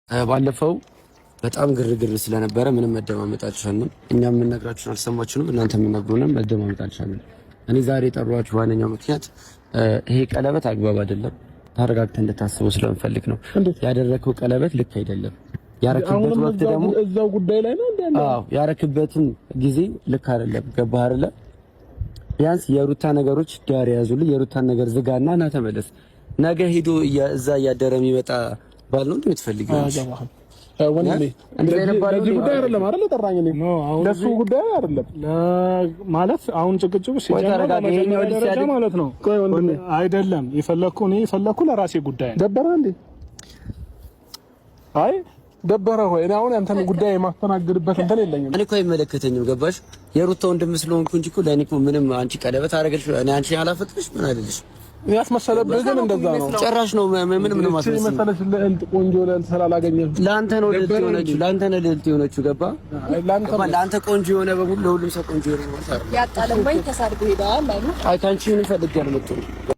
ባለፈው በጣም ግርግር ስለነበረ ምንም መደማመጥ አልቻልንም። እኛም የምንነግራችሁን አልሰማችሁንም፣ እናንተ የምትነግሩንም መደማመጥ አልቻልንም። እኔ ዛሬ የጠሯችሁ ዋነኛው ምክንያት ይሄ ቀለበት አግባብ አይደለም፣ ተረጋግተህ እንድታስበው ስለምፈልግ ነው። ያደረከው ቀለበት ልክ አይደለም። ያረክበት ወቅት ደግሞ እዛው ጉዳይ ላይ ነው እንዴ? አዎ፣ ያረክበትን ጊዜ ልክ አይደለም። ገባህ አይደለ? ቢያንስ የሩታ ነገሮች ዳር ያዙልኝ። የሩታን ነገር ዝጋና ና ተመለስ። ነገ ሄዶ እዛ እያደረ የሚመጣ ባል ነው እንደምትፈልጊው ወንድሜ ለዚህ ጉዳይ አይደለም አይደል? ጠራኝ እኔ ለሱ ጉዳይ አይደለም ማለት አሁን ጭቅጭቁ ሲጀምር ማለት ነው። ቆይ ወንድሜ አይደለም የፈለኩ ለራሴ ጉዳይ ነው። ደበረ እንዴ? አይ ደበረ ሆይ እኔ አሁን አንተን ጉዳይ የማስተናግድበት እንትን የለኝም። እኔ እኮ አይመለከተኝም። ገባሽ? የሩታ ወንድም ስለሆንኩ እንጂ እኮ ለኔ እኮ ምንም አንቺ ቀለበት አደረገልሽ እኔ አንቺ አላፈጥሽ ምን አይደልሽ ያስመሰለብህ ግን እንደዛ ነው። ጭራሽ ነው ምንም ማስመሰለሽ ቆንጆ ለአንተ ስላላገኘህ ለአንተ ነው ልልት የሆነችው ለአንተ ነው ልልት የሆነችው ገባ ለአንተ ቆንጆ የሆነ በሙሉ ለሁሉም ሰው ቆንጆ የሆነ ያጣለምባይ ተሳድቦ ሄዳል አሉ። አይ ካንቺ ምን ፈልገህ ነው የምትሆነው?